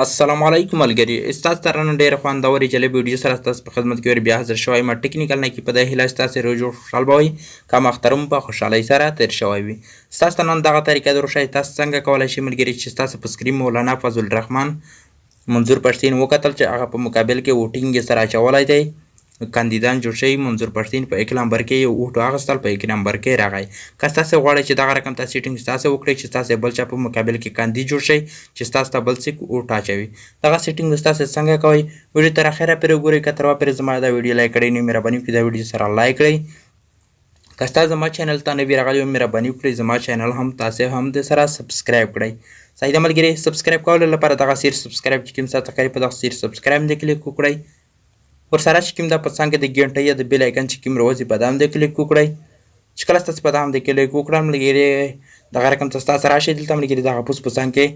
السلام علیکم ملګري ستاسو ته رانه ډېره خوندورې جالب ویډیو سره ستاسو په خدمت کې ور بیا حاضر شوی یم ټکنیکل نه کې په دې هیله ستاسو روز جوړ خوشحال به وي کم اختر مو په خوشحالۍ سره تیر شوی وي ستاسو ته نن دغه طریقه در وښایي تاسو څنګه کولی شئ ملګري چې ستاسو په سکرین مولانا فضل الرحمن منظور پښتین وکتل چې هغه په مقابل کې ووټینګ یې سره اچولی دی کاندیدان جوړ شوي منظور پښتین په 1 نمبر کې یو اوټو اخیستل په 1 نمبر کې راغی که تاسو غواړئ چې دغه رقم تاسو سیټینګ تاسو وکړئ چې تاسو بل چا په مقابل کې کاندید جوړ شي چې تاسو ته بل څوک اوټ اچوي دغه سیټینګ تاسو څنګه کوئ ویډیو تر اخره پورې وګورئ که تر پورې زما دا ویډیو لایک کړئ نو مهرباني وکړئ دا ویډیو سره لایک کړئ که تاسو زما چینل ته نوي راغلي یو مهرباني وکړئ زما چینل هم تاسو هم د سره سبسکرایب کړئ صحیح ده ملګري سبسکرایب کولو لپاره دغه سیر سبسکرایب چې کوم څه تکرې په دغه سیر سبسکرایب دې کلیک وکړئ ورسره چې کوم دا په څنګ کې د ګنټۍ یا د بیل آیکن چې کوم راوځي په دا هم د کلیک وکړئ چې کله ستاسو په دا هم د کلیک وکړم ملګري دغه رقم ته ستاسو راشي دلته ملګري دغه پوس په څنګ کې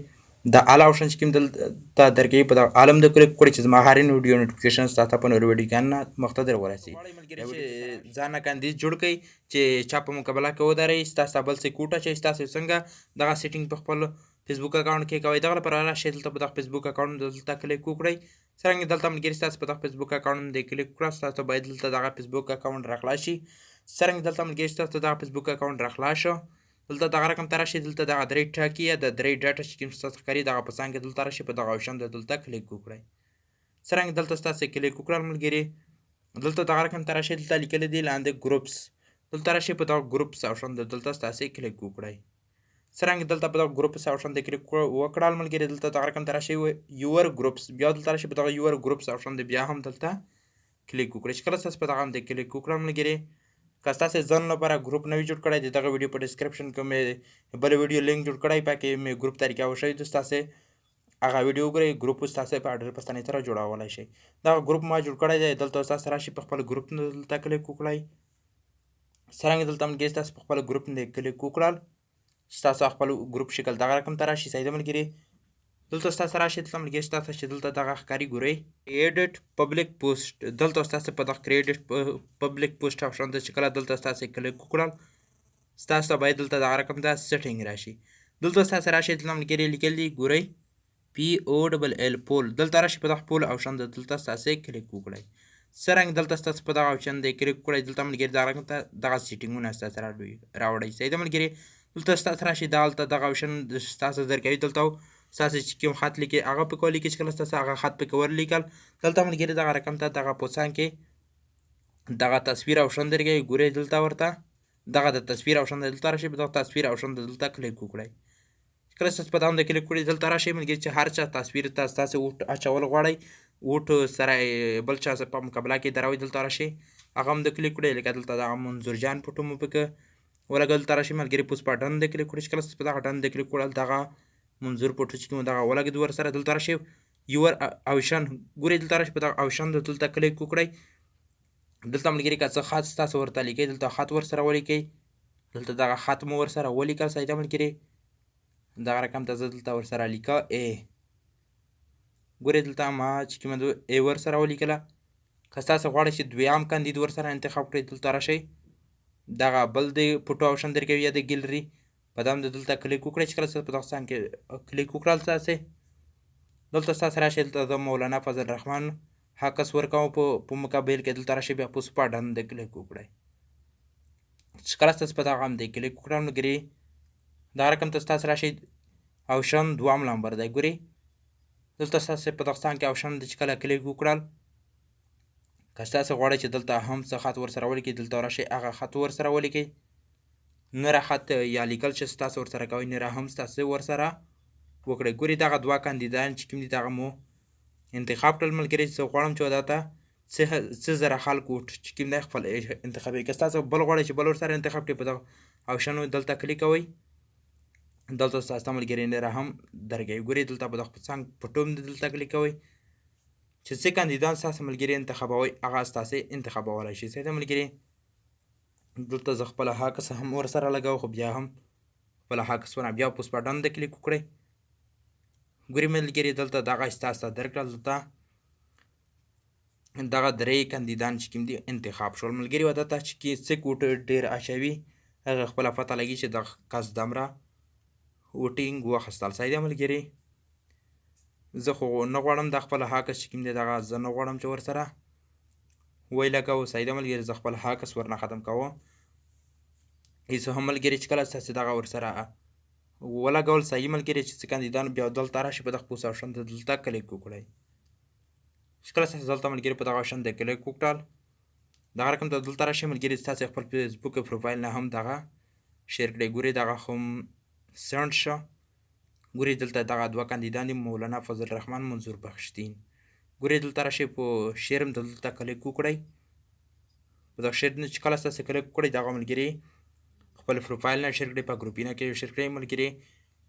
د آل آپشن چې کوم دلته درکوي په دغه آل هم د کلیک وکړئ چې زما هر ویډیو نوټیفیکیشن ستاسو ته په نورو ویډیوګانو نه مخته در ورسي ملګري چې ځان نه کاندید جوړ کړئ چې چا په مقابله کې ودرئ ستاسو بل څه کوټه چې ستاسو څنګه دغه سیټینګ په خپل فیسبوک اکاونټ کې کوئ دغه لپاره راشئ دلته په دغه فیسبوک اکاونټ دلته کلیک وکړئ څرنګه دلته ملګري ستاسو په دغه فیسبوک اکاونټ د کلیک کړه ستاسو باید دلته دغه فیسبوک اکاونټ راخلاص شي څرنګه دلته ملګري ستاسو دغه فیسبوک اکاونټ راخلاص شو دلته دغه رقم ته راشئ دلته دغه درې ټکي یا د درې ډاټا چې کوم ستاسو ښکاري دغه په څنګ کې دلته راشئ په دغه آپشن دلته کلیک وکړئ څرنګه دلته ستاسو کلیک وکړل ملګري دلته دغه رقم ته راشئ دلته لیکلي دي لاندې ګروپس دلته راشئ په دغه ګروپس آپشن دلته ستاسو کلیک وکړئ څرنګه دلته په دغه ګروپس آپشن د کلیک وکړل ملګري دلته دغه رقم ته راشئ یور ګروپس بیا دلته راشئ په دغه یور ګروپس آپشن دی بیا هم دلته کلیک وکړئ چې کله تاسو په دغه هم د کلیک وکړل ملګري که تاسو ځان لپاره ګروپ نوی جوړ کړی دی دغه ویډیو په ډسکرپشن کې مې بل ویډیو لینک جوړ کړی پکې مې ګروپ طریقه وښیي دوست تاسو هغه ویډیو وګورئ ګروپ تاسو په اډر پستانې سره جوړولی شئ دغه ګروپ ما جوړ کړی دی دلته تاسو راشئ په خپل ګروپ دلته کلیک وکړئ څرنګه دلته ملګري تاسو په خپل ګروپ نه کلیک وکړل ستاسو خپل ګروپ شکل دغه رقم ته راشي صحیح ده ملګري دلته ستاسو راشي دلته ملګري ستاسو چې دلته دغه ښکاري ګورئ ایډیټ پبلک پوسټ دلته ستاسو په دغه کریډیټ پبلک پوسټ آپشن ته چې کله دلته ستاسو کلیک وکړل ستاسو باید دلته دغه رقم ته سیټینګ راشي دلته ستاسو راشي دلته ملګري لیکل دي ګورئ پی او ډبل ال پول دلته راشي په دغه پول آپشن ته دلته ستاسو کلیک وکړئ څرنګه دلته ستاسو په دغه آپشن دی کلیک وکړئ دلته ملګري دغه رقم ته دغه سیټینګونه ستاسو راوړئ صحیح ده ملګري دلته ستاسو راشي دلته دغه آپشن ستاسو درکوي دلته ستاسو چې کوم خط لیکي هغه پکې ولیکئ چې کله ستاسو هغه خط پکې ورلیکل دلته ملګري دغه رقم ته دغه پوڅان کې دغه تصویر آپشن درکوي ګورئ دلته ورته دغه د تصویر آپشن دلته راشي په دغه تصویر آپشن دلته کلیک وکړئ کله ستاسو په دغه کلیک کړئ دلته راشئ ملګري چې هر چا تصویر ته ستاسو اوټ اچول غواړئ اوټ سره بل چا په مقابله کې دروي دلته راشئ هغه هم د کلیک کړئ لکه دلته دغه منظور جان فوټو مو پکې ولګول دلته راشئ ملګري پوس په ډن د کلیک کړئ چې کله ستاسو په دغه ډن د کلیک کړل دغه منظور فوټو چې کوم دغه ولګېد ورسره دلته راشئ یور آپشن ګورئ دلته راشئ په دغه آپشن دلته کلیک وکړئ دلته ملګري که څه خط ستاسو ورته لیکئ دلته خط ورسره ولیکئ دلته دغه خط مو ورسره ولیکل صحیح ده ملګري دغه رقم ته زه دلته ورسره لیکه ای ګورئ دلته ما چې کومه ای ورسره ولیکله که تاسو غواړئ چې دویم کاندید ورسره انتخاب کړئ دلته راشئ دغه بل د فوټو آپشن درکوي یا د ګیلري په دا هم دلته کلیک وکړئ چې کله ستاسو په دغه څنګ کې کلیک وکړل تاسې دلته ستاسو راشئ دلته د مولانا فضل الرحمن حقس ورکوم په مقابل کې دلته راشئ بیا په سپا ډن د کلیک وکړئ چې کله ستاسو په دغه هم د کلیک وکړل نو ګورئ دا رقم ته ستاسو راشئ آپشن دوم نمبر دی ګورئ دلته ستاسو په دغه څنګ کې آپشن د چې کله کلیک وکړل که تاسو غواړئ چې دلته هم څه خط ورسره ولیکئ دلته راشئ هغه خط ورسره ولیکئ نره خط یا لیکل چې تاسو ورسره کوئ نره هم تاسو ورسره وکړئ ګورئ دغه دوه کاندیدان چې کوم دي دغه مو انتخاب کړل ملګري زه غواړم چې دا ته څه زره خلکو چې کوم دی خپل انتخاب کړي که تاسو بل غواړئ چې بل ورسره انتخاب کړئ په دغه آپشن دلته کلیک کوئ دلته ستاسو ملګري نره هم درکوي ګورئ دلته په دغه څنګ په ټوم دلته کلیک کوئ چې څه کاندیدان ستاسو ملګري انتخابوئ هغه ستاسو انتخابولی شي صحیح ده ملګري دلته زه خپله هاکس هم ورسره لګوم خو بیا هم خپله هاکسونه بیا پوس په ډن د کلیک وکړئ ګورئ ملګري دلته دغه ستاسو ته درکړل دلته دغه درې کاندیدان چې کوم دي انتخاب شول ملګري و دته چې څه کوټ ډېر اچوي هغه خپله پته لګي چې دغه کس دومره ووټینګ واخیستل صحیح ده ملګري زه خو نه غواړم دا خپل هاکس چې کوم دی دغه زه نه غواړم چې ورسره ولګوو. صحیح ده ملګري، زه خپل هاکس ورنه ختم کوم. هېڅ هم ملګري چې کله ستاسې دغه ورسره ولګول صحیح ملګري چې څه کاندیدان بیا دلته راشي په دغه پوسټ آپشن ته دلته کلیک وکړئ. چې کله ستاسې دلته ملګري په دغه آپشن ته کلیک وکړل دغه رقم ته دلته راشي ملګري، ستاسې خپل فیسبوک پروفایل نه هم دغه شیر کړئ. ګورئ دغه هم سنډ شه. ګورئ دلته دغه دوه کاندیدان دي، مولانا فضل الرحمن، منظور بخشتین. ګورئ دلته راشئ په شیر هم دلته کلیک وکړئ. په دغه شیر نه چې کله ستاسې کلیک وکړئ دغه ملګري خپل پروفایل نه شیر کړئ، په ګروپینه کې شیر کړئ ملګري،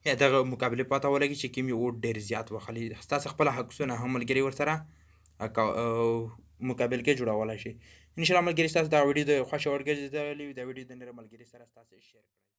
یا دغه مقابلې پته ولګي چې کوم یې ووټ ډېر زیات وخلي. ستاسې خپل حقونه هم ملګري ورسره مقابل کې جوړولی شي. انشاءالله ملګري ستاسو دا ویډیو د خوښه وړ ګرځېدلې وي. دا ویډیو د نورو ملګري سره ستاسې شیر کړئ.